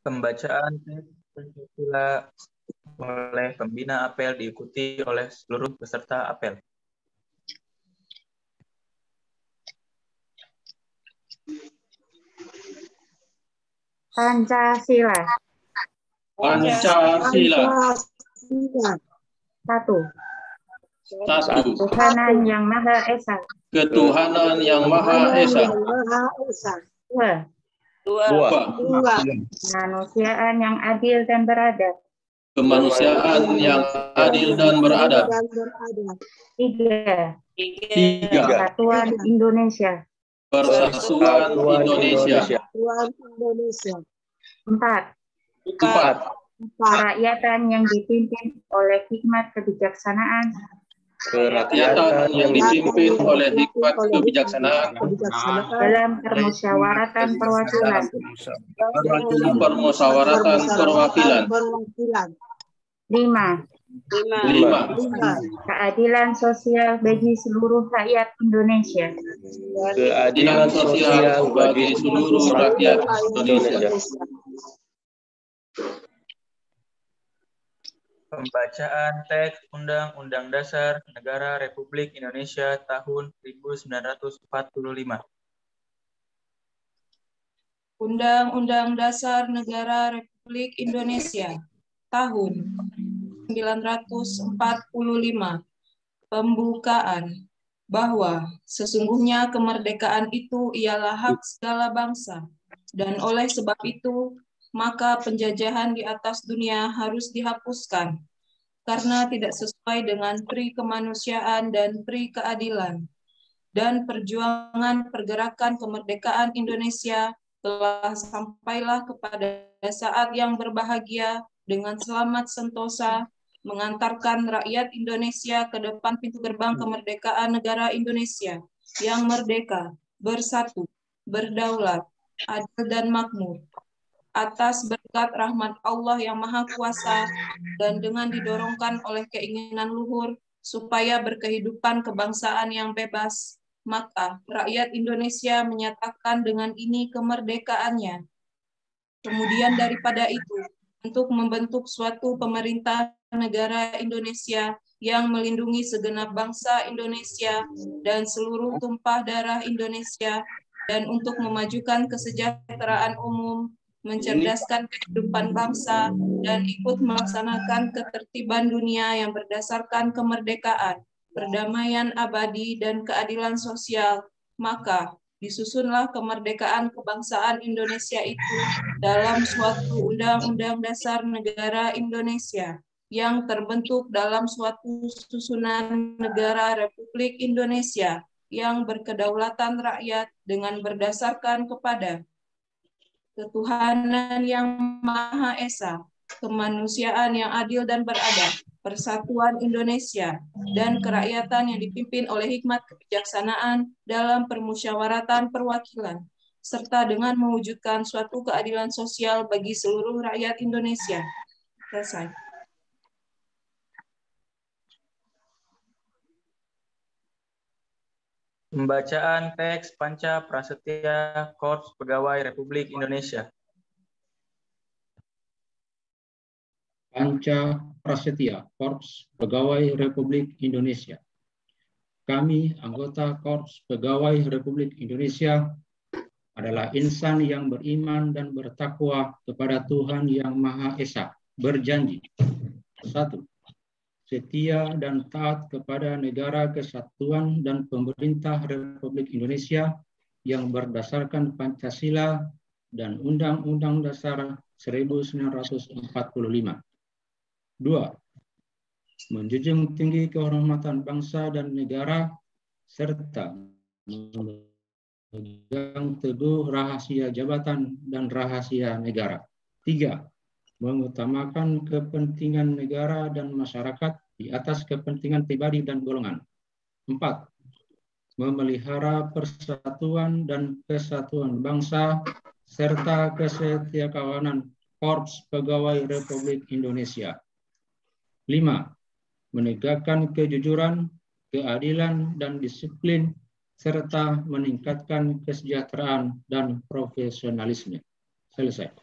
Pembacaan teks Pancasila oleh pembina apel diikuti oleh seluruh peserta apel. Pancasila. Pancasila. Satu. Satu. Ketuhanan yang Maha Esa. Ketuhanan yang Maha Esa. Dua. Dua. Kemanusiaan yang adil dan beradab. Kemanusiaan yang adil dan beradab. Tiga. Tiga. Persatuan Indonesia. Persatuan Indonesia. Empat. Empat. Kerakyatan yang dipimpin oleh hikmat kebijaksanaan. Kerakyatan yang dipimpin oleh hikmat kebijaksanaan. Dalam permusyawaratan perwakilan. Permusyawaratan perwakilan. Lima. Lima. Keadilan sosial bagi seluruh rakyat Indonesia. Keadilan sosial bagi seluruh rakyat Indonesia. Pembacaan teks Undang-Undang Dasar Negara Republik Indonesia tahun 1945. Undang-Undang Dasar Negara Republik Indonesia tahun 1945. Pembukaan. Bahwa sesungguhnya kemerdekaan itu ialah hak segala bangsa, dan oleh sebab itu maka penjajahan di atas dunia harus dihapuskan karena tidak sesuai dengan pri kemanusiaan dan pri keadilan. Dan perjuangan pergerakan kemerdekaan Indonesia telah sampailah kepada saat yang berbahagia dengan selamat sentosa, mengantarkan rakyat Indonesia ke depan pintu gerbang kemerdekaan negara Indonesia yang merdeka, bersatu, berdaulat, adil dan makmur, atas berkat rahmat Allah yang Maha Kuasa dan dengan didorongkan oleh keinginan luhur supaya berkehidupan kebangsaan yang bebas, maka rakyat Indonesia menyatakan dengan ini kemerdekaannya. Kemudian daripada itu, untuk membentuk suatu pemerintah negara Indonesia yang melindungi segenap bangsa Indonesia dan seluruh tumpah darah Indonesia, dan untuk memajukan kesejahteraan umum, mencerdaskan kehidupan bangsa, dan ikut melaksanakan ketertiban dunia yang berdasarkan kemerdekaan, perdamaian abadi, dan keadilan sosial, maka disusunlah kemerdekaan kebangsaan Indonesia itu dalam suatu Undang-Undang Dasar Negara Indonesia yang terbentuk dalam suatu susunan negara Republik Indonesia yang berkedaulatan rakyat dengan berdasarkan kepada ketuhanan yang Maha Esa, kemanusiaan yang adil dan beradab, persatuan Indonesia, dan kerakyatan yang dipimpin oleh hikmat kebijaksanaan dalam permusyawaratan perwakilan, serta dengan mewujudkan suatu keadilan sosial bagi seluruh rakyat Indonesia. Selesai. Pembacaan teks Panca Prasetya Korps Pegawai Republik Indonesia. Panca Prasetya Korps Pegawai Republik Indonesia. Kami, anggota Korps Pegawai Republik Indonesia, adalah insan yang beriman dan bertakwa kepada Tuhan Yang Maha Esa, berjanji. 1. Setia dan taat kepada negara kesatuan dan pemerintah Republik Indonesia yang berdasarkan Pancasila dan Undang-Undang Dasar 1945. 2. Menjunjung tinggi kehormatan bangsa dan negara serta memegang teguh rahasia jabatan dan rahasia negara. 3. Mengutamakan kepentingan negara dan masyarakat di atas kepentingan pribadi dan golongan. 4. Memelihara persatuan dan kesatuan bangsa serta kesetiakawanan Korps Pegawai Republik Indonesia. 5. Menegakkan kejujuran, keadilan, dan disiplin serta meningkatkan kesejahteraan dan profesionalisme. Selesai.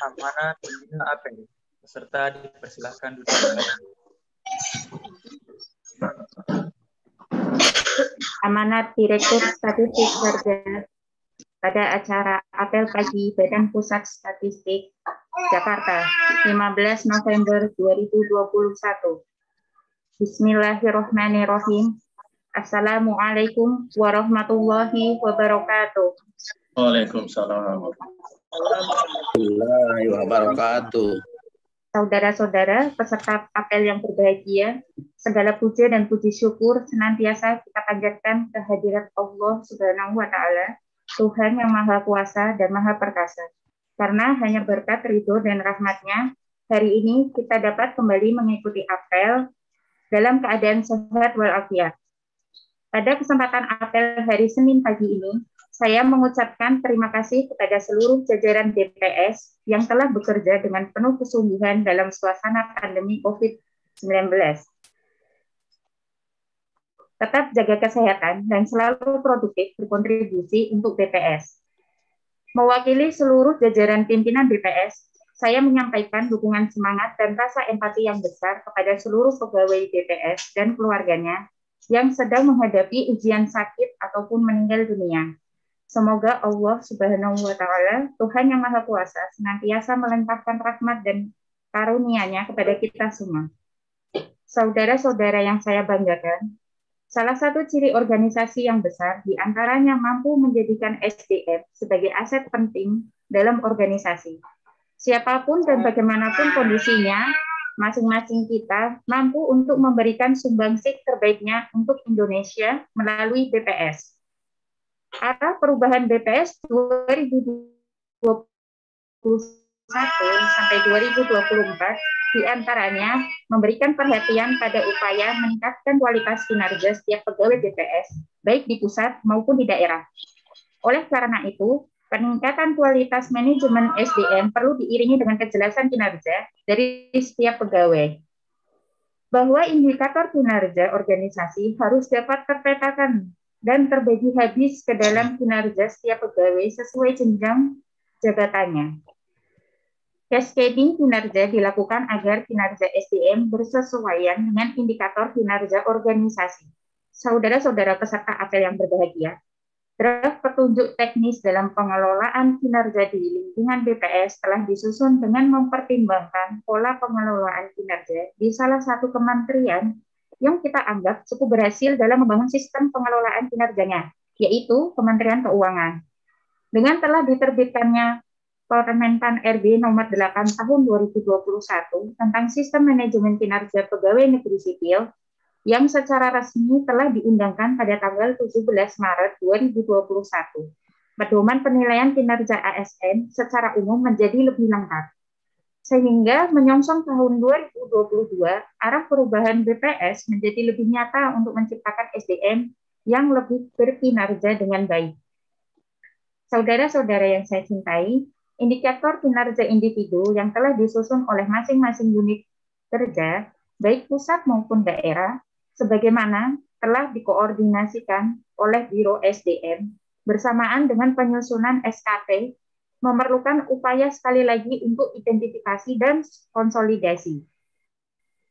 Amanat Pembina APEL. Peserta dipersilahkan duduk kembali. Amanat Direktur Statistik Sarjana pada acara apel pagi Badan Pusat Statistik Jakarta 15 November 2021. Bismillahirrahmanirrahim. Assalamualaikum warahmatullahi wabarakatuh. Waalaikumsalam warahmatullahi wabarakatuh. Saudara-saudara peserta apel yang berbahagia, segala puja dan puji syukur senantiasa kita panjatkan kehadirat Allah Subhanahu wa Ta'ala, Tuhan yang Maha Kuasa dan Maha Perkasa. Karena hanya berkat ridho dan rahmat-Nya, hari ini kita dapat kembali mengikuti apel dalam keadaan sehat walafiat. Pada kesempatan apel hari Senin pagi ini, saya mengucapkan terima kasih kepada seluruh jajaran BPS yang telah bekerja dengan penuh kesungguhan dalam suasana pandemi COVID-19. Tetap jaga kesehatan dan selalu produktif berkontribusi untuk BPS. Mewakili seluruh jajaran pimpinan BPS, saya menyampaikan dukungan semangat dan rasa empati yang besar kepada seluruh pegawai BPS dan keluarganya yang sedang menghadapi ujian sakit ataupun meninggal dunia. Semoga Allah Subhanahu wa Ta'ala, Tuhan yang Maha Kuasa, senantiasa melimpahkan rahmat dan karunia-Nya kepada kita semua. Saudara-saudara yang saya banggakan, salah satu ciri organisasi yang besar diantaranya mampu menjadikan SDM sebagai aset penting dalam organisasi. Siapapun dan bagaimanapun kondisinya, masing-masing kita mampu untuk memberikan sumbangsih terbaiknya untuk Indonesia melalui BPS. Arah perubahan BPS 2021 sampai 2024 diantaranya memberikan perhatian pada upaya meningkatkan kualitas kinerja setiap pegawai BPS, baik di pusat maupun di daerah. Oleh karena itu, peningkatan kualitas manajemen SDM perlu diiringi dengan kejelasan kinerja dari setiap pegawai. Bahwa indikator kinerja organisasi harus dapat terpetakan dan terbagi habis ke dalam kinerja setiap pegawai sesuai jenjang jabatannya. Cascading kinerja dilakukan agar kinerja SDM bersesuaian dengan indikator kinerja organisasi. Saudara-saudara peserta apel yang berbahagia, draft petunjuk teknis dalam pengelolaan kinerja di lingkungan BPS telah disusun dengan mempertimbangkan pola pengelolaan kinerja di salah satu kementerian yang kita anggap cukup berhasil dalam membangun sistem pengelolaan kinerjanya, yaitu Kementerian Keuangan. Dengan telah diterbitkannya Permenpan RB nomor 8 tahun 2021 tentang sistem manajemen kinerja pegawai negeri sipil yang secara resmi telah diundangkan pada tanggal 17 Maret 2021. Pedoman penilaian kinerja ASN secara umum menjadi lebih lengkap. Sehingga menyongsong tahun 2022, arah perubahan BPS menjadi lebih nyata untuk menciptakan SDM yang lebih berkinerja dengan baik. Saudara-saudara yang saya cintai, indikator kinerja individu yang telah disusun oleh masing-masing unit kerja, baik pusat maupun daerah, sebagaimana telah dikoordinasikan oleh Biro SDM bersamaan dengan penyusunan SKP, memerlukan upaya sekali lagi untuk identifikasi dan konsolidasi.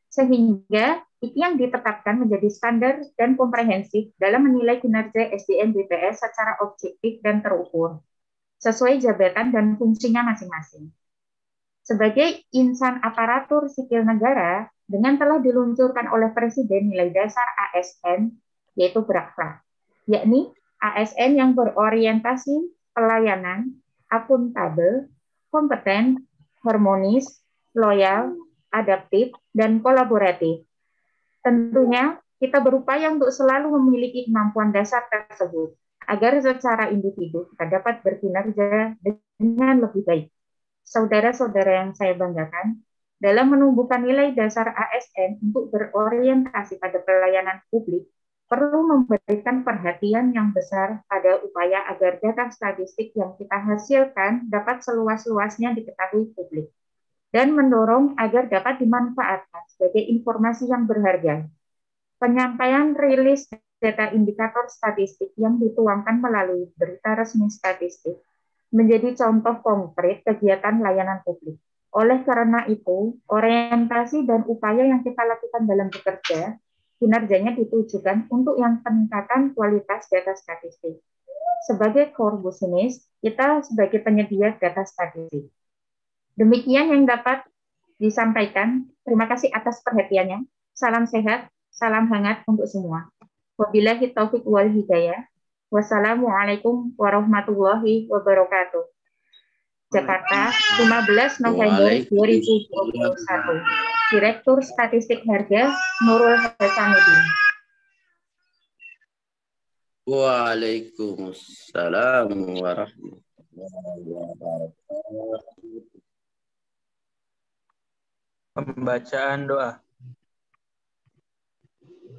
Sehingga itu yang ditetapkan menjadi standar dan komprehensif dalam menilai kinerja SDM BPS secara objektif dan terukur, sesuai jabatan dan fungsinya masing-masing. Sebagai insan aparatur sipil negara, dengan telah diluncurkan oleh Presiden nilai dasar ASN, yaitu berakhlak, yakni ASN yang berorientasi pelayanan, akuntabel, kompeten, harmonis, loyal, adaptif, dan kolaboratif. Tentunya, kita berupaya untuk selalu memiliki kemampuan dasar tersebut, agar secara individu kita dapat berkinerja dengan lebih baik. Saudara-saudara yang saya banggakan, dalam menumbuhkan nilai dasar ASN untuk berorientasi pada pelayanan publik, perlu memberikan perhatian yang besar pada upaya agar data statistik yang kita hasilkan dapat seluas-luasnya diketahui publik, dan mendorong agar dapat dimanfaatkan sebagai informasi yang berharga. Penyampaian rilis data indikator statistik yang dituangkan melalui berita resmi statistik menjadi contoh konkret kegiatan layanan publik. Oleh karena itu, orientasi dan upaya yang kita lakukan dalam bekerja, kinerjanya ditujukan untuk yang peningkatan kualitas data statistik. Sebagai core business, kita sebagai penyedia data statistik. Demikian yang dapat disampaikan. Terima kasih atas perhatiannya. Salam sehat, salam hangat untuk semua. Wabillahi taufiq wal hidayah. Wassalamualaikum warahmatullahi wabarakatuh. Jakarta, 15 November 2021. Direktur Statistik Harga, Nurul Hasanuddin. Waalaikumsalam warahmatullahi wabarakatuh. Pembacaan doa.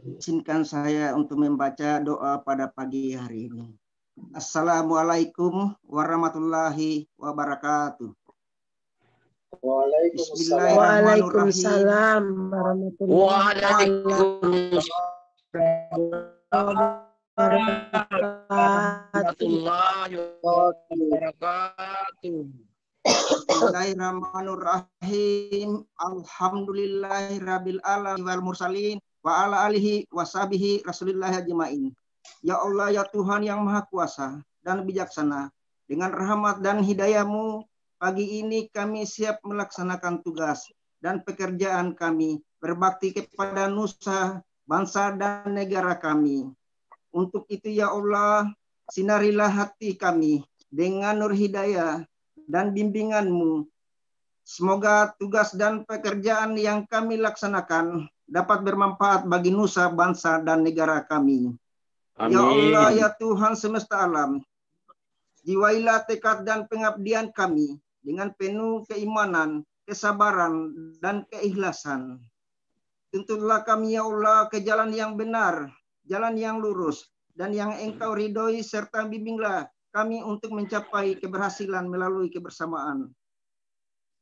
Izinkan saya untuk membaca doa pada pagi hari ini. Assalamualaikum warahmatullahi wabarakatuh. Waalaikumsalam warahmatullahi wabarakatuh. Bismillahirrahmanirrahim. Alhamdulillahirabbil alamin wal mursalin wa ala alihi washabihi rasulillah ajmain. Ya Allah, ya Tuhan yang Maha Kuasa dan bijaksana, dengan rahmat dan hidayah-Mu, pagi ini kami siap melaksanakan tugas dan pekerjaan kami, berbakti kepada nusa, bangsa, dan negara kami. Untuk itu ya Allah, sinarilah hati kami dengan nur hidayah dan bimbingan-Mu. Semoga tugas dan pekerjaan yang kami laksanakan dapat bermanfaat bagi nusa, bangsa, dan negara kami. Amin. Ya Allah, ya Tuhan semesta alam, jiwailah tekad dan pengabdian kami dengan penuh keimanan, kesabaran, dan keikhlasan. Tuntunlah kami ya Allah ke jalan yang benar, jalan yang lurus, dan yang Engkau ridhoi, serta bimbinglah kami untuk mencapai keberhasilan melalui kebersamaan.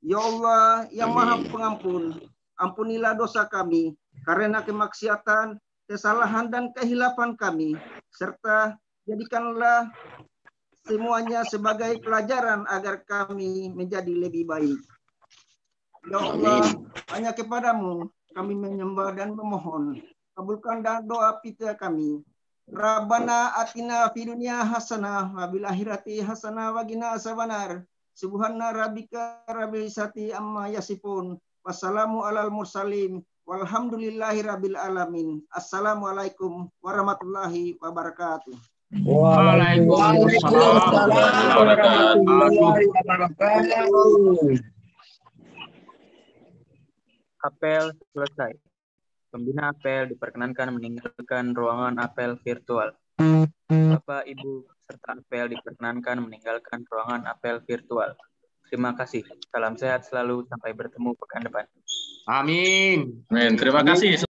Ya Allah yang Maha Pengampun, ampunilah dosa kami karena kemaksiatan, kesalahan, dan kehilafan kami, serta jadikanlah semuanya sebagai pelajaran agar kami menjadi lebih baik. Ya Allah, hanya kepadamu kami menyembah dan memohon. Kabulkan doa kita kami. Rabbana atina fid dunya hasanah wa bil akhirati hasanah wa qina azabannar. Subhana rabbika rabbil izzati amma yasifun. Wassalamu alal mursalin. Walhamdulillahirabbil alamin. Assalamualaikum warahmatullahi wabarakatuh. Waalaikumsalam warahmatullahi wabarakatuh. Apel selesai. Pembina apel diperkenankan meninggalkan ruangan apel virtual. Bapak, Ibu, serta apel diperkenankan meninggalkan ruangan apel virtual. Terima kasih. Salam sehat selalu. Sampai bertemu pekan depan. Amin. Terima kasih.